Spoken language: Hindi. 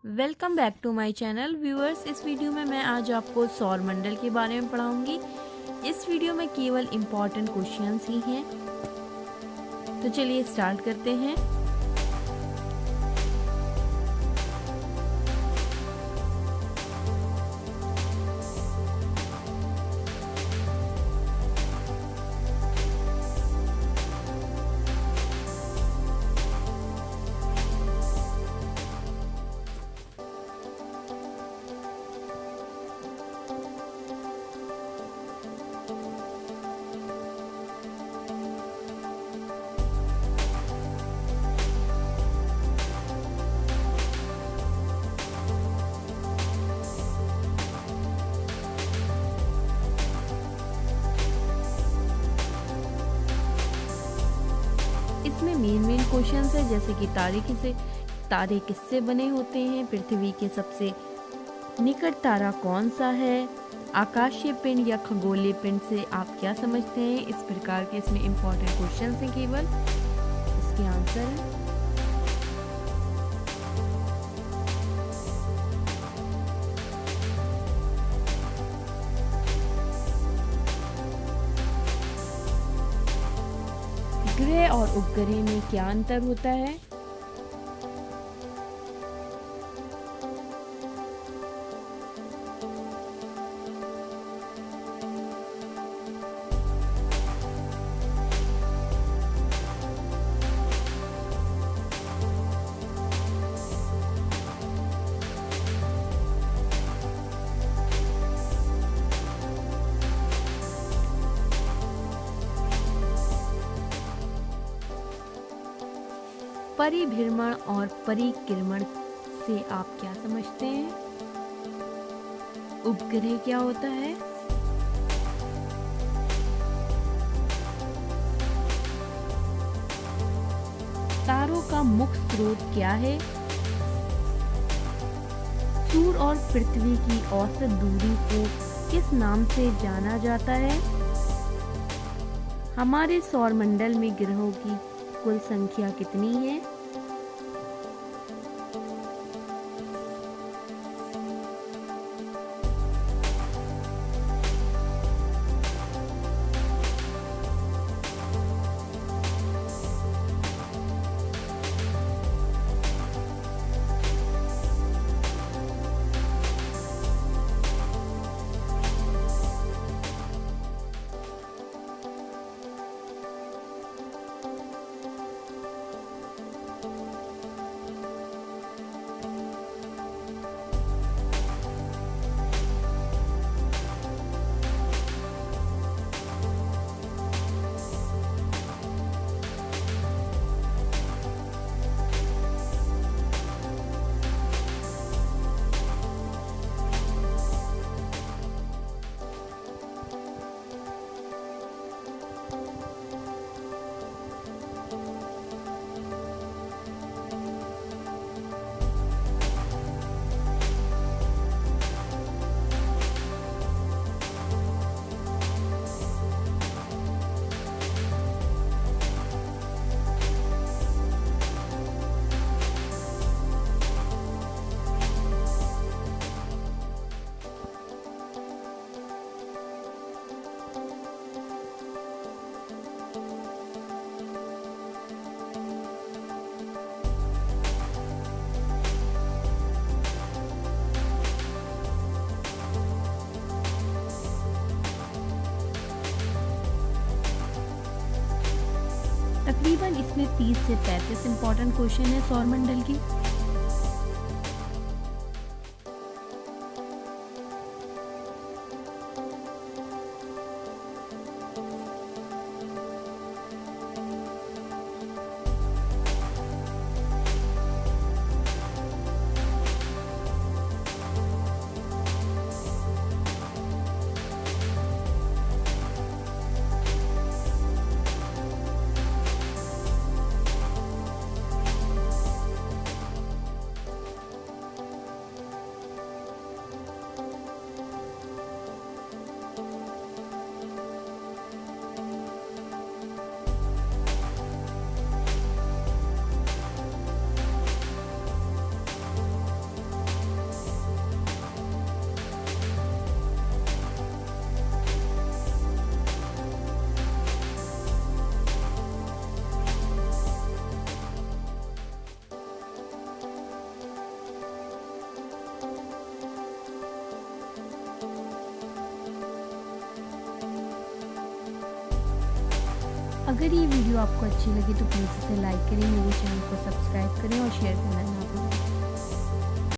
Welcome back to my channel viewers. इस वीडियो में मैं आज आपको सौर मंडल के बारे में पढ़ाऊंगी। इस वीडियो में केवल इम्पॉर्टेंट क्वेश्चंस ही हैं, तो चलिए स्टार्ट करते हैं। इसमें मेन क्वेश्चंस है, जैसे कि तारे किससे बने होते हैं, पृथ्वी के सबसे निकट तारा कौन सा है, आकाशीय पिंड या खगोलीय पिंड से आप क्या समझते हैं। इस प्रकार के इसमें इम्पोर्टेंट क्वेश्चंस हैं, केवल इसके आंसर हैं। ग्रह और उपग्रह में क्या अंतर होता है। परिभ्रमण और परिक्रमण से आप क्या समझते हैं। उपग्रह क्या होता है। तारों का मुख्य स्रोत क्या है। सूर्य और पृथ्वी की औसत दूरी को किस नाम से जाना जाता है। हमारे सौर मंडल में ग्रहों की कुल संख्या कितनी है। तकरीबन इसमें 30 से 35 इम्पोर्टेंट क्वेश्चन है सौर मंडल की। अगर ये वीडियो आपको अच्छी लगी तो प्लीज़ इसे लाइक करें, मेरे चैनल को सब्सक्राइब करें और शेयर करना ना भूलें।